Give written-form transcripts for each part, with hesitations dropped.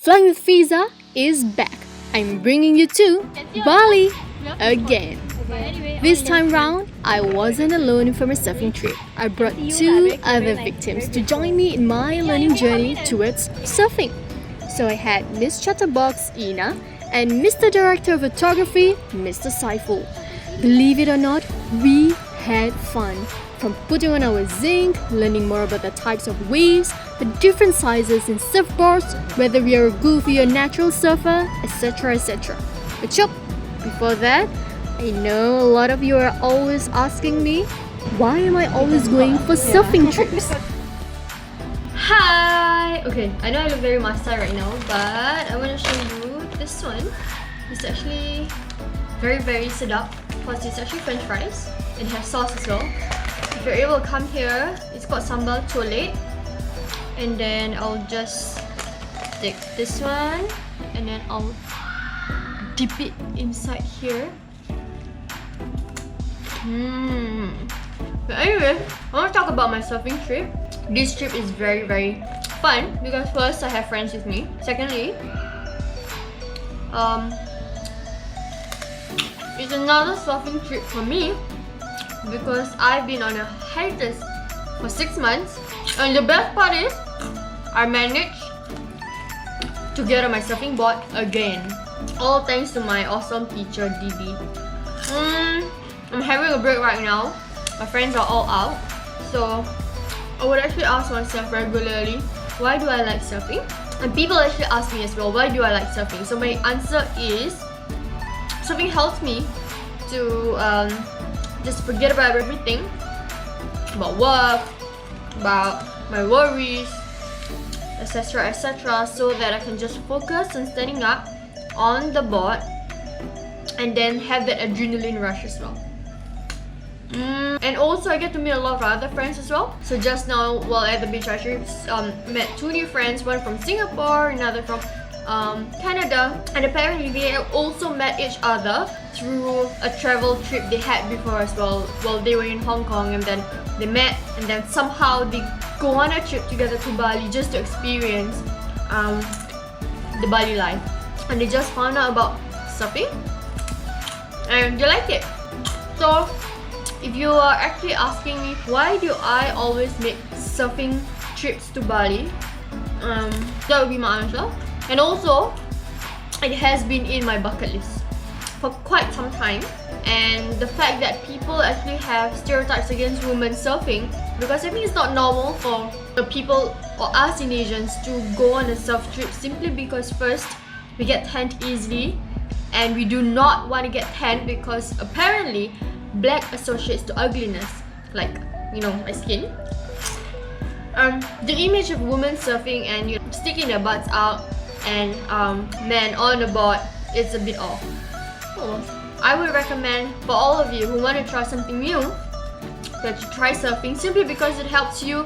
Flying with Fiza is back. I'm bringing you to Bali again. This time round, I wasn't alone for my surfing trip. I brought two other victims to join me in my learning journey towards surfing. So I had Miss Chatterbox Ina and Mr. Director of Photography, Mr. Saiful. Believe it or not, we had fun. From putting on our zinc, learning more about the types of waves, the different sizes in surfboards, whether we are a goofy or natural surfer, etc. etc. But yup, before that, I know a lot of you are always asking me, why am I always going for surfing trips? Hi! Okay, I know I look very master right now, but I want to show you this one. It's actually very sedap because it's actually french fries. It has sauce as well. If you're able to come here, it's called sambal cholet. And then I'll just take this one and then I'll dip it inside here. But anyway, I want to talk about my surfing trip. This trip is very fun because first I have friends with me. Secondly, it's another surfing trip for me because I've been on a hiatus for 6 months, and the best part is I managed to get on my surfing board again, all thanks to my awesome teacher DB. I'm having a break right now. My friends are all out, so I would actually ask myself regularly, why do I like surfing? And people actually ask me as well, why do I like surfing? So my answer is, surfing helps me to just forget about everything, about work, about my worries, etc, so that I can just focus on standing up on the board and then have that adrenaline rush as well. And also I get to meet a lot of other friends as well. So just now while at the beach I actually met 2 new friends, one from Singapore, another from Canada, and apparently they also met each other through a travel trip they had before as well while they were in Hong Kong, and then they met and then somehow they go on a trip together to Bali just to experience the Bali life, and they just found out about surfing and they like it. So if you are actually asking me why do I always make surfing trips to Bali, that would be my answer. And also, it has been in my bucket list for quite some time. And the fact that people actually have stereotypes against women surfing, because I think it's not normal for the people or us in Asians to go on a surf trip simply because first, we get tanned easily, and we do not want to get tanned because apparently black associates to ugliness, like, you know, my skin. The image of women surfing and sticking their butts out and men on the board is a bit off. I would recommend for all of you who want to try something new that you try surfing simply because it helps you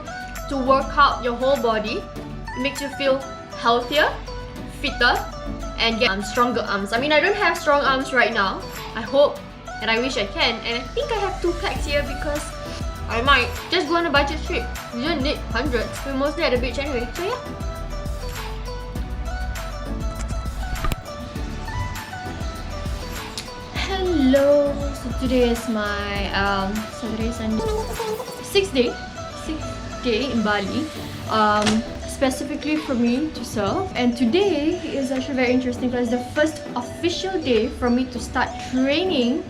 to work out your whole body. It makes you feel healthier, fitter, and get stronger arms. I mean, I don't have strong arms right now. I hope and I wish I can, and I think I have 2 packs here because I might just go on a budget trip. You don't need hundreds. We're mostly at the beach anyway, so yeah. Hello, so today is my Saturday, Sunday, 6th day in Bali, specifically for me to surf. And today is actually very interesting because it's the first official day for me to start training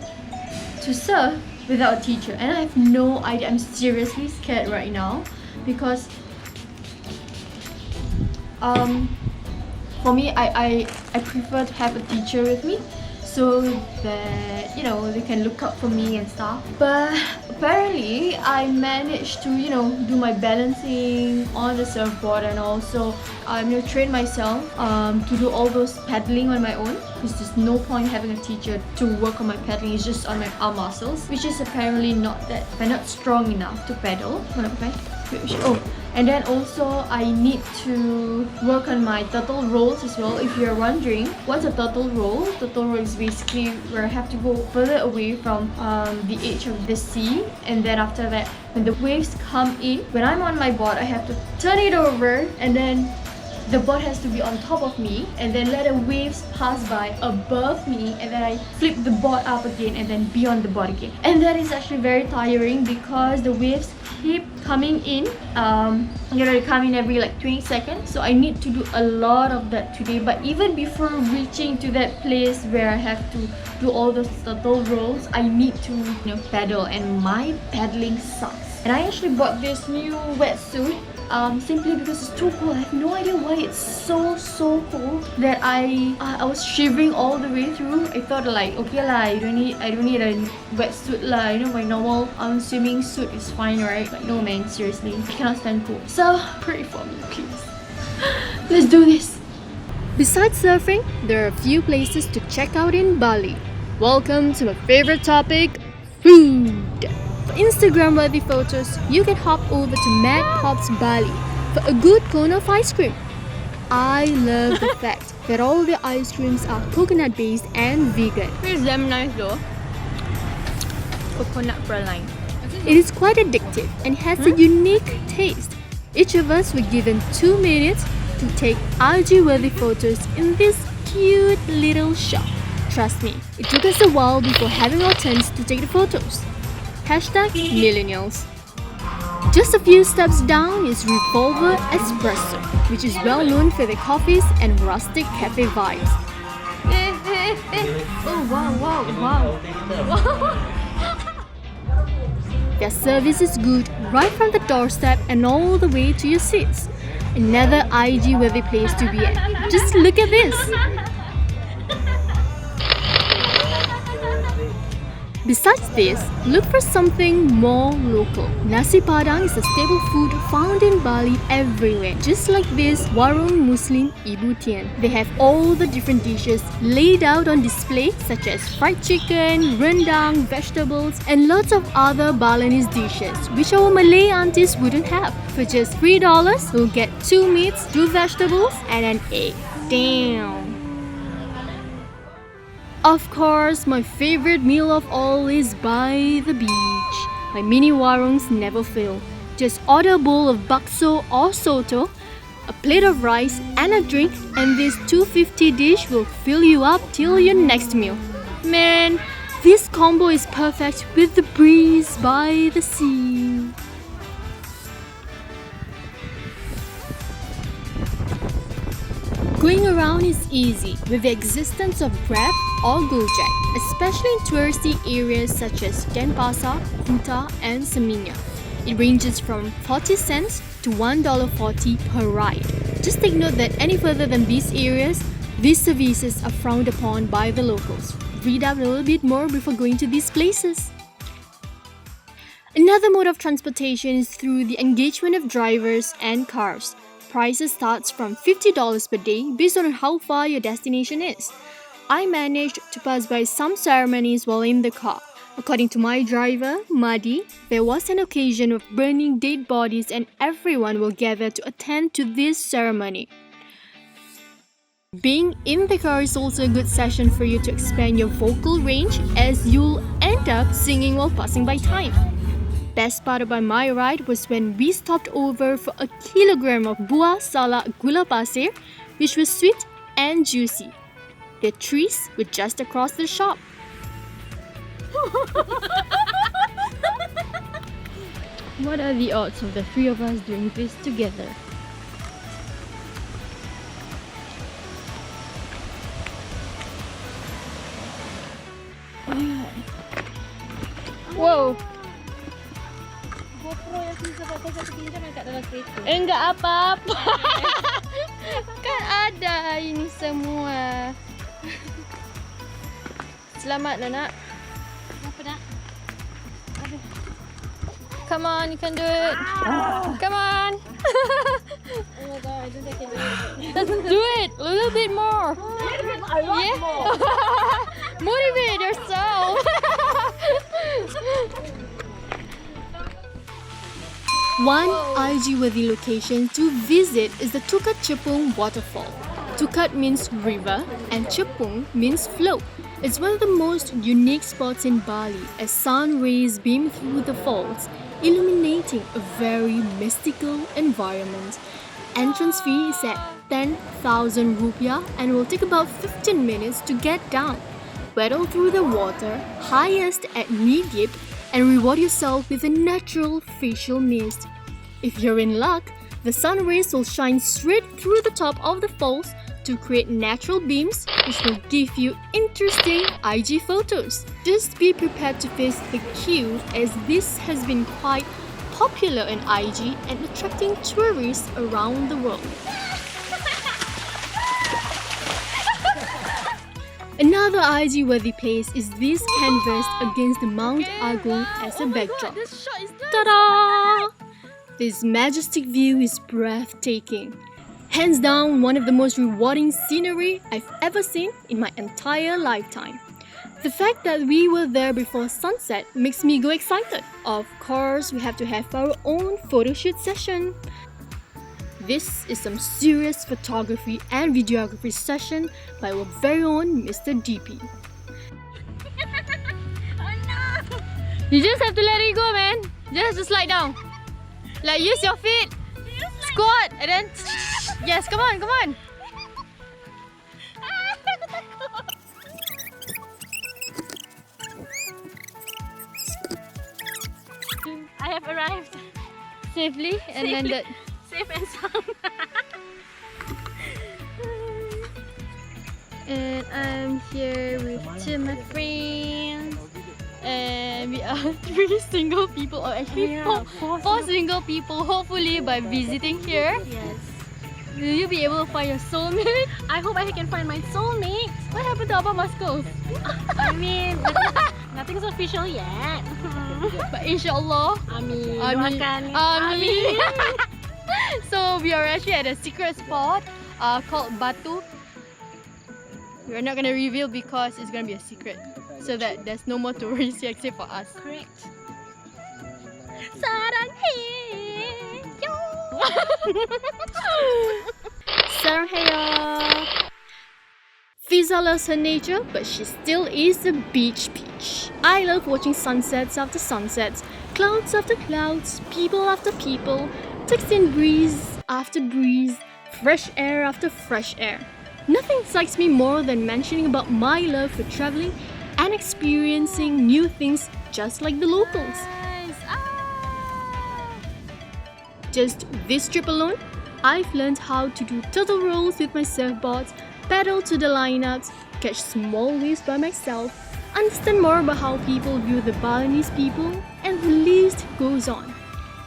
to surf without a teacher, and I have no idea. I'm seriously scared right now because for me I prefer to have a teacher with me so that, you know, they can look up for me and stuff. But apparently I managed to, you know, do my balancing on the surfboard, and also train myself to do all those paddling on my own, because there's no point having a teacher to work on my paddling. It's just on my arm muscles, which is apparently not strong enough to paddle. And then also I need to work on my turtle rolls as well. If you're wondering what's a turtle roll is basically where I have to go further away from the edge of the sea, and then after that, when the waves come in, when I'm on my board, I have to turn it over and then the board has to be on top of me and then let the waves pass by above me, and then I flip the board up again and then be on the board again. And that is actually very tiring because the waves keep coming in. They come in every like 20 seconds, so I need to do a lot of that today. But even before reaching to that place where I have to do all those turtle rolls, I need to paddle, and my paddling sucks. And I actually bought this new wetsuit simply because it's too cold. I have no idea why it's so cold that I was shivering all the way through. I thought like, okay lah, I don't need a wetsuit lah, my normal swimming suit is fine, right? But no man, seriously, I cannot stand cold. So pray for me, please. Let's do this. Besides surfing, there are a few places to check out in Bali. Welcome to my favorite topic, food. For Instagram-worthy photos, you can hop over to Mad Pops Bali for a good cone of ice cream. I love the fact that all the ice creams are coconut-based and vegan. It's damn nice though. Coconut praline. It is quite addictive and has a unique taste. Each of us were given 2 minutes to take IG-worthy photos in this cute little shop. Trust me, it took us a while before having our turns to take the photos. #millennials. Just a few steps down is Revolver Espresso, which is well known for their coffees and rustic cafe vibes. Oh wow. Their service is good right from the doorstep and all the way to your seats. Another IG-worthy place to be at. Just look at this! Besides this, look for something more local. Nasi Padang is a staple food found in Bali everywhere. Just like this warung Muslim Ibu Tian. They have all the different dishes laid out on display, such as fried chicken, rendang, vegetables, and lots of other Balinese dishes, which our Malay aunties wouldn't have. For just $3, you'll get 2 meats, 2 vegetables, and an egg. Damn! Of course, my favorite meal of all is by the beach. My mini warungs never fail. Just order a bowl of bakso or soto, a plate of rice and a drink, and this $2.50 dish will fill you up till your next meal. Man, this combo is perfect with the breeze by the sea. Going around is easy with the existence of Grab or Gojek, especially in touristy areas such as Denpasar, Kuta and Seminyak. It ranges from 40 cents to $1.40 per ride. Just take note that any further than these areas, these services are frowned upon by the locals. Read up a little bit more before going to these places. Another mode of transportation is through the engagement of drivers and cars. Prices starts from $50 per day based on how far your destination is. I managed to pass by some ceremonies while in the car. According to my driver, Madi, there was an occasion of burning dead bodies and everyone will gather to attend to this ceremony. Being in the car is also a good session for you to expand your vocal range, as you'll end up singing while passing by time. Best part about my ride was when we stopped over for a kilogram of buah salak gula pasir, which was sweet and juicy. The trees were just across the shop. What are the odds of the 3 of us doing this together? Wow! GoPro yang Fiza pakai satu pinjam yang kat dalam kereta. Enggak apa-apa. Kan ada ini semua. Selamat nak. Apa nak? Aduh. Come on, you can do it. Come on. Oh my god, I don't think I can do it. Let's do it. A little bit more. I want more. Motivate yourself. One IG-worthy location to visit is the Tukat Cepung waterfall. Tukat means river and Cepung means flow. It's one of the most unique spots in Bali as sun rays beam through the falls, illuminating a very mystical environment. entrance fee is at 10,000 rupiah and will take about 15 minutes to get down. Paddle through the water, highest at knee deep, and reward yourself with a natural facial mist. If you're in luck, the sun rays will shine straight through the top of the falls to create natural beams which will give you interesting IG photos. Just be prepared to face the queue as this has been quite popular in IG and attracting tourists around the world. Another IG-worthy place is this canvas against Mount Agung as a backdrop. This shot is nice. Ta-da! This majestic view is breathtaking. Hands down, one of the most rewarding scenery I've ever seen in my entire lifetime. The fact that we were there before sunset makes me go excited. Of course, we have to have our own photo shoot session. This is some serious photography and videography session by our very own Mr. DP. Oh no! You just have to let it go, man. You just have to slide down. Like, use your feet. Squat and then... Yes, come on, come on. I have arrived. Safely and landed. Safe and sound. And I'm here with two of my friends. And we are 3 single people, or actually four single people, hopefully by visiting here. Yes. Will you be able to find your soulmate? I hope I can find my soulmate. What happened to Abang Maskos? I mean, nothing's official yet. But inshallah. Amin. Amin. Doakan. Amin. So we are actually at a secret spot called Batu. We're not gonna reveal because it's gonna be a secret, so that there's no more tourists here except for us. Correct. Saranghaeyo! Fiza loves her nature, but she still is a beach peach. I love watching sunsets after sunsets, clouds after clouds, people after people, texting breeze after breeze, fresh air after fresh air. Nothing excites me more than mentioning about my love for traveling and experiencing new things just like the locals. Just this trip alone, I've learned how to do turtle rolls with my surfboards, paddle to the lineups, catch small waves by myself, understand more about how people view the Balinese people, and the list goes on.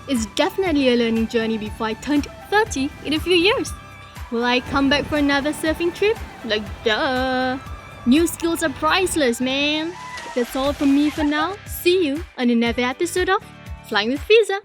It's definitely a learning journey before I turned 30 in a few years. Will I come back for another surfing trip? Like, duh! New skills are priceless, man! That's all from me for now. See you on another episode of Flying with Fiza.